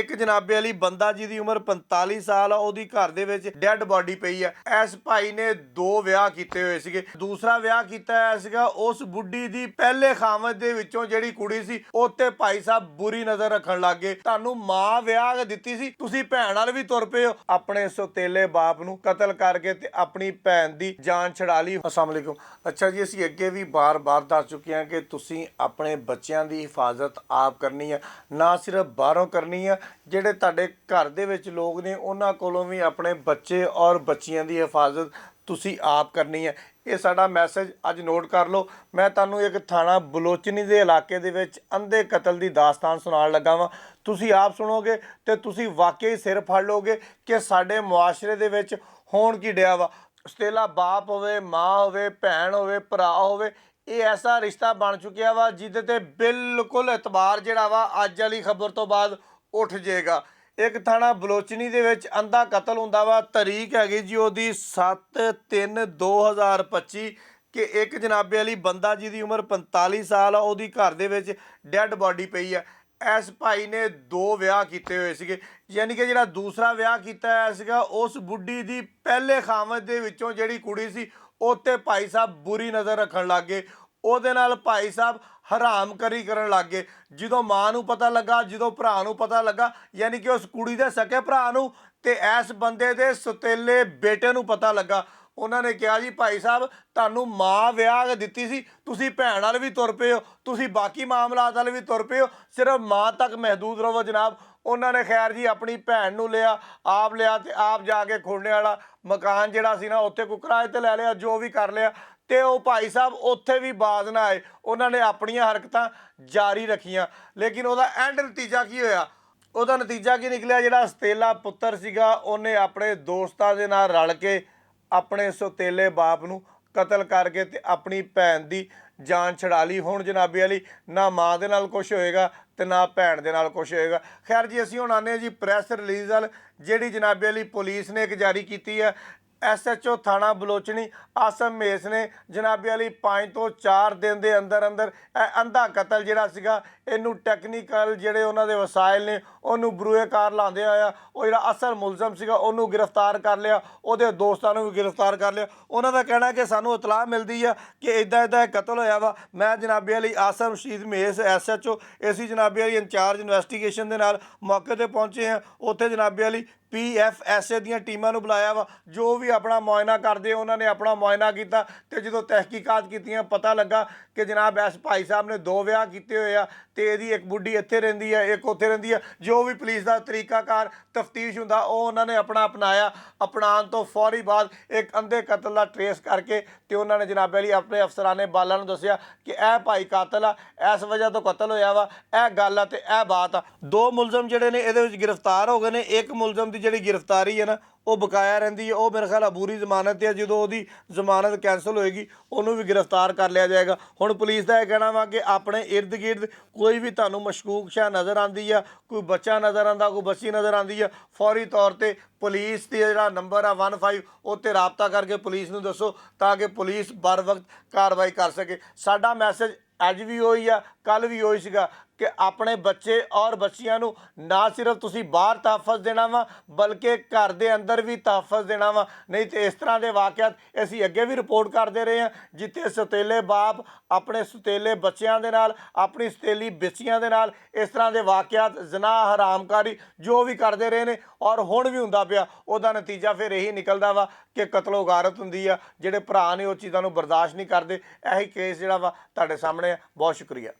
एक जनाबे वाली बंदा जिहदी उम्र 45 साल आ ओहदी घर दे विच डैड बॉडी पई है। इस भाई ने 2 विआह कीते होए सीगे। दूसरा विआह कीता होया सीगा उस बुढ़ी दी पहले खामद दे विचों जिहड़ी कुड़ी सी उत्ते भाई साहब बुरी नज़र रखण लग गए। तुहानूं मां विआह दित्ती सी, तुसीं भैण वाल भी तुर पे हो। अपने सौतेले बाप नूं कतल करके ते अपनी भैन दी जान छड़ा ली। अस्सलाम वालेकुम। अच्छा जी, असीं अगे भी बार-बार दस चुके हैं कि तुसीं अपने बच्चों की हिफाजत आप करनी है, ना सिर्फ बाहरों करनी है। ਜਿਹੜੇ ਤੁਹਾਡੇ घर ਦੇ ਵਿੱਚ ਲੋਕ ਨੇ ਉਹਨਾਂ ਕੋਲੋਂ ਵੀ ਆਪਣੇ ਬੱਚੇ ਔਰ ਬੱਚੀਆਂ ਦੀ ਹਿਫਾਜ਼ਤ ਤੁਸੀਂ ਆਪ ਕਰਨੀ ਹੈ। ਇਹ ਸਾਡਾ ਮੈਸੇਜ ਅੱਜ ਨੋਟ ਕਰ ਲਓ। ਮੈਂ ਤੁਹਾਨੂੰ ਇੱਕ ਥਾਣਾ ਬਲੋਚਨੀ ਦੇ ਇਲਾਕੇ ਦੇ ਵਿੱਚ ਅੰਧੇ ਕਤਲ ਦੀ ਦਾਸਤਾਨ ਸੁਣਾਉਣ ਲੱਗਾ ਵਾਂ। ਤੁਸੀਂ ਆਪ ਸੁਣੋਗੇ ਤੇ ਤੁਸੀਂ ਵਾਕਈ ਸਿਰ ਫੜ ਲਓਗੇ ਕਿ ਸਾਡੇ ਮੁਆਸ਼ਰੇ ਦੇ ਵਿੱਚ ਹੋਣ ਕੀ ਡਿਆ ਵਾ। ਸਤੇਲਾ ਬਾਪ ਹੋਵੇ, ਮਾਂ ਹੋਵੇ, ਭੈਣ ਹੋਵੇ, ਭਰਾ ਹੋਵੇ, ਇਹ ਐਸਾ ਰਿਸ਼ਤਾ ਬਣ ਚੁੱਕਿਆ ਵਾ ਜਿਹਦੇ ਤੇ ਬਿਲਕੁਲ ਇਤਬਾਰ ਜਿਹੜਾ ਵਾ ਅੱਜ ਵਾਲੀ ਖਬਰ ਤੋਂ ਬਾਅਦ ਉੱਠ ਜਾਏਗਾ। ਇੱਕ ਥਾਣਾ ਬਲੋਚਨੀ ਦੇ ਵਿੱਚ ਅੰਧਾ ਕਤਲ ਹੁੰਦਾ ਵਾ। ਤਰੀਕ ਹੈਗੀ ਜੀ ਉਹਦੀ 7/3/2025 ਕਿ ਇੱਕ ਜਨਾਬੇ ਵਾਲੀ ਬੰਦਾ ਜਿਹਦੀ ਉਮਰ 45 ਸਾਲ ਆ ਉਹਦੀ ਘਰ ਦੇ ਵਿੱਚ ਡੈਡ ਬॉडी ਪਈ ਆ। ਇਸ ਭਾਈ ਨੇ 2 ਵਿਆਹ ਕੀਤੇ ਹੋਏ ਸੀਗੇ, ਯਾਨੀ ਕਿ ਜਿਹੜਾ ਦੂਸਰਾ ਵਿਆਹ ਕੀਤਾ ਹੋਇਆ ਸੀਗਾ ਉਸ ਬੁੱਢੀ ਦੀ ਪਹਿਲੇ ਖਾਮਦ ਦੇ ਵਿੱਚੋਂ ਜਿਹੜੀ ਕੁੜੀ ਸੀ ਉੱਤੇ ਭਾਈ ਸਾਹਿਬ ਬੁਰੀ ਨਜ਼ਰ ਰੱਖਣ ਲੱਗ ਗਏ। ਉਹਦੇ ਨਾਲ ਭਾਈ ਸਾਹਿਬ ਹਰਾਮ ਕਰੀ ਕਰਨ ਲੱਗ ਗਏ। ਜਦੋਂ ਮਾਂ ਨੂੰ ਪਤਾ ਲੱਗਾ, ਜਦੋਂ ਭਰਾ ਨੂੰ ਪਤਾ ਲੱਗਾ, ਯਾਨੀ ਕਿ ਉਸ ਕੁੜੀ ਦੇ ਸਕੇ ਭਰਾ ਨੂੰ ਤੇ ਇਸ ਬੰਦੇ ਦੇ ਸੌਤੇਲੇ ਬੇਟੇ ਨੂੰ ਪਤਾ ਲੱਗਾ। ਉਹਨਾਂ ਨੇ ਕਿਹਾ ਜੀ ਭਾਈ ਸਾਹਿਬ ਤੁਹਾਨੂੰ ਮਾਂ ਵਿਆਹ ਦਿੱਤੀ ਸੀ, ਤੁਸੀਂ ਭੈਣ ਵਾਲ ਵੀ ਤੁਰ ਪਏ ਹੋ, ਤੁਸੀਂ ਬਾਕੀ ਮਾਮਲਾਤ ਵਾਲ ਵੀ ਤੁਰ ਪਏ ਹੋ, ਸਿਰਫ ਮਾਂ ਤੱਕ ਮਹਿਦੂਦ ਰਹੋ ਜਨਾਬ। ਉਹਨਾਂ ਨੇ ਖੈਰ ਜੀ ਆਪਣੀ ਭੈਣ ਨੂੰ ਲਿਆ ਤੇ ਆਪ ਜਾ ਕੇ ਖੋਲਣੇ ਵਾਲਾ ਮਕਾਨ ਜਿਹੜਾ ਸੀ ਨਾ ਉੱਥੇ ਕੋਈ ਕਿਰਾਏ ਤੇ ਲੈ ਲਿਆ, ਜੋ ਵੀ ਕਰ ਲਿਆ। ਤੇ ਉਹ ਭਾਈ ਸਾਹਿਬ ਉੱਥੇ ਵੀ ਬਾਜ਼ ਨਾ ਆਏ। ਉਹਨਾਂ ਨੇ ਆਪਣੀਆਂ ਹਰਕਤਾਂ ਜਾਰੀ ਰੱਖੀਆਂ। ਲੇਕਿਨ ਉਹਦਾ ਐਂਡ ਨਤੀਜਾ ਕੀ ਹੋਇਆ? ਉਹਦਾ ਨਤੀਜਾ ਕੀ ਨਿਕਲਿਆ? ਜਿਹੜਾ ਸਤੇਲਾ ਪੁੱਤਰ ਸੀਗਾ ਉਹਨੇ ਆਪਣੇ ਦੋਸਤਾਂ ਦੇ ਨਾਲ ਰਲ ਕੇ ਆਪਣੇ ਸੌਤੇਲੇ ਬਾਪ ਨੂੰ ਕਤਲ ਕਰਕੇ ਤੇ ਆਪਣੀ ਭੈਣ ਦੀ ਜਾਨ ਛੜਾ ਲਈ। ਹੁਣ ਜਨਾਬੇ ਵਾਲੀ ਨਾ ਮਾਂ ਦੇ ਨਾਲ ਕੁਛ ਹੋਏਗਾ ਤੇ ਨਾ ਭੈਣ ਦੇ ਨਾਲ ਕੁਛ ਹੋਏਗਾ। ਖੈਰ ਜੀ, ਅਸੀਂ ਹੁਣ ਆਨੇ ਜੀ ਪ੍ਰੈਸ ਰਿਲੀਜ਼ ਵਾਲ, ਜਿਹੜੀ ਜਨਾਬੇ ਵਾਲੀ ਪੁਲਿਸ ਨੇ ਇੱਕ ਜਾਰੀ ਕੀਤੀ ਹੈ। SHO ਥਾਣਾ ਬਲੋਚਨੀ ਆਸਮ ਮੇਸ ਨੇ ਜਨਾਬੇ ਵਾਲੀ 5 ਤੋਂ 4 ਦਿਨ ਦੇ ਅੰਦਰ ਅੰਦਰ ਇਹ ਅੰਧਾ ਕਤਲ ਜਿਹੜਾ ਸੀਗਾ ਇਹਨੂੰ ਟੈਕਨੀਕਲ ਜਿਹੜੇ ਉਹਨਾਂ ਦੇ ਵਸਾਇਲ ਨੇ ਉਹਨੂੰ ਬਰੂਏ ਕਾਰ ਲਾਉਂਦੇ ਹੋਇਆ ਉਹ ਜਿਹੜਾ ਅਸਲ ਮੁਲਜ਼ਮ ਸੀਗਾ ਉਹਨੂੰ ਗ੍ਰਿਫਤਾਰ ਕਰ ਲਿਆ, ਉਹਦੇ ਦੋਸਤਾਂ ਨੂੰ ਵੀ ਗ੍ਰਿਫਤਾਰ ਕਰ ਲਿਆ। ਉਹਨਾਂ ਦਾ ਕਹਿਣਾ ਕਿ ਸਾਨੂੰ ਇਤਲਾਹ ਮਿਲਦੀ ਆ ਕਿ ਇੱਦਾਂ ਕਤਲ ਹੋਇਆ ਵਾ। ਮੈਂ ਜਨਾਬੇ ਵਾਲੀ ਆਸਮ ਰਸ਼ੀਦ ਮੇਸ SHO AC ਜਨਾਬੇ ਵਾਲੀ ਇੰਚਾਰਜ ਇਨਵੈਸਟੀਗੇਸ਼ਨ ਦੇ ਨਾਲ ਮੌਕੇ 'ਤੇ ਪਹੁੰਚੇ ਹਾਂ। ਉੱਥੇ ਜਨਾਬੇ ਵਾਲੀ PFSA ਦੀਆਂ ਟੀਮਾਂ ਨੂੰ ਬੁਲਾਇਆ ਵਾ, ਜੋ ਵੀ ਆਪਣਾ ਮੁਆਇਨਾ ਕਰਦੇ ਉਹਨਾਂ ਨੇ ਆਪਣਾ ਮੁਆਇਨਾ ਕੀਤਾ। ਤੇ ਜਦੋਂ ਤਹਿਕੀਕਾਤ ਕੀਤੀਆਂ ਪਤਾ ਲੱਗਾ ਕਿ ਜਨਾਬ ਇਸ ਭਾਈ ਸਾਹਿਬ ਨੇ 2 ਵਿਆਹ ਕੀਤੇ ਹੋਏ ਆ ਤੇ ਇਹਦੀ ਇੱਕ ਬੁੱਢੀ ਇੱਥੇ ਰਹਿੰਦੀ ਹੈ, ਇੱਕ ਉੱਥੇ ਰਹਿੰਦੀ ਹੈ। ਜੋ ਵੀ ਪੁਲਿਸ ਦਾ ਤਰੀਕਾਕਾਰ ਤਫਤੀਸ਼ ਹੁੰਦਾ ਉਹ ਉਹਨਾਂ ਨੇ ਆਪਣਾ ਅਪਣਾਇਆ। ਅਪਣਾਉਣ ਤੋਂ ਫੌਰੀ ਬਾਅਦ ਇੱਕ ਅੰਧੇ ਕਤਲ ਦਾ ਟਰੇਸ ਕਰਕੇ ਤੇ ਉਹਨਾਂ ਨੇ ਜਨਾਬੇ ਵਾਲੀ ਆਪਣੇ ਅਫਸਰਾਨੇ ਬਾਲਾਂ ਨੂੰ ਦੱਸਿਆ ਕਿ ਇਹ ਭਾਈ ਕਾਤਲ ਆ, ਇਸ ਵਜ੍ਹਾ ਤੋਂ ਕਤਲ ਹੋਇਆ ਵਾ, ਇਹ ਗੱਲ ਆ ਤੇ ਇਹ ਬਾਤ ਆ। 2 ਮੁਲਜ਼ਮ ਜਿਹੜੇ ਨੇ ਇਹਦੇ ਵਿੱਚ ਗ੍ਰਿਫਤਾਰ ਹੋ ਗਏ ਨੇ। ਇੱਕ ਮੁਲਜ਼ਮ ਦੀ ਜਿਹੜੀ ਗ੍ਰਿਫਤਾਰੀ ਹੈ ਨਾ ਉਹ ਬਕਾਇਆ ਰਹਿੰਦੀ ਹੈ। ਉਹ ਮੇਰੇ ਖਿਆਲ ਅਬੂਰੀ ਜ਼ਮਾਨਤ ਹੈ। ਜਦੋਂ ਉਹਦੀ ਜ਼ਮਾਨਤ ਕੈਂਸਲ ਹੋਏਗੀ ਉਹਨੂੰ ਵੀ ਗ੍ਰਿਫਤਾਰ ਕਰ ਲਿਆ ਜਾਏਗਾ। ਹੁਣ ਪੁਲਿਸ ਦਾ ਇਹ ਕਹਿਣਾ ਵਾ ਕਿ ਆਪਣੇ ਇਰਦ ਗਿਰਦ ਕੋਈ ਵੀ ਤੁਹਾਨੂੰ ਮਸ਼ਕੂਕ ਸ਼ੈ ਨਜ਼ਰ ਆਉਂਦੀ ਆ, ਕੋਈ ਬੱਚਾ ਨਜ਼ਰ ਆਉਂਦਾ, ਕੋਈ ਬੱਚੀ ਨਜ਼ਰ ਆਉਂਦੀ ਆ, ਫੌਰੀ ਤੌਰ 'ਤੇ ਪੁਲਿਸ ਦਾ ਜਿਹੜਾ ਨੰਬਰ ਆ 15 ਉਹ 'ਤੇ ਰਾਬਤਾ ਕਰਕੇ ਪੁਲਿਸ ਨੂੰ ਦੱਸੋ ਤਾਂ ਕਿ ਪੁਲਿਸ ਬਰ ਵਕਤ ਕਾਰਵਾਈ ਕਰ ਸਕੇ। ਸਾਡਾ ਮੈਸੇਜ ਅੱਜ ਵੀ ਉਹੀ ਆ, ਕੱਲ੍ਹ ਵੀ ਉਹੀ ਸੀਗਾ ਕਿ ਆਪਣੇ ਬੱਚੇ ਔਰ ਬੱਚੀਆਂ ਨੂੰ ਨਾ ਸਿਰਫ ਤੁਸੀਂ ਬਾਹਰ ਤਹਫਜ਼ ਦੇਣਾ ਵਾ ਬਲਕਿ ਘਰ ਦੇ ਅੰਦਰ ਵੀ ਤਹਫਜ਼ ਦੇਣਾ ਵਾ। ਨਹੀਂ ਤੇ ਇਸ ਤਰ੍ਹਾਂ ਦੇ ਵਾਕਿਆਤ ਅਸੀਂ ਅੱਗੇ ਵੀ ਰਿਪੋਰਟ ਕਰਦੇ ਰਹੇ ਹਾਂ ਜਿੱਥੇ ਸੌਤੇਲੇ ਬਾਪ ਆਪਣੇ ਸੌਤੇਲੇ ਬੱਚਿਆਂ ਦੇ ਨਾਲ, ਆਪਣੀ ਸੌਤੇਲੀ ਬੱਚੀਆਂ ਦੇ ਨਾਲ ਇਸ ਤਰ੍ਹਾਂ ਦੇ ਵਾਕਿਆਤ, ਜ਼ਨਾ, ਹਰਾਮਕਾਰੀ ਜੋ ਵੀ ਕਰਦੇ ਰਹੇ ਨੇ ਔਰ ਹੁਣ ਵੀ ਹੁੰਦਾ ਪਿਆ। ਉਹਦਾ ਨਤੀਜਾ ਫਿਰ ਇਹੀ ਨਿਕਲਦਾ ਵਾ ਕਿ ਕਤਲੋ ਗਾਰਤ ਹੁੰਦੀ ਆ। ਜਿਹੜੇ ਭਰਾ ਨੇ ਉਹ ਚੀਜ਼ਾਂ ਨੂੰ ਬਰਦਾਸ਼ਤ ਨਹੀਂ ਕਰਦੇ। ਇਹੀ ਕੇਸ ਜਿਹੜਾ ਵਾ ਤੁਹਾਡੇ ਸਾਹਮਣੇ ਆ। ਬਹੁਤ ਸ਼ੁਕਰੀਆ।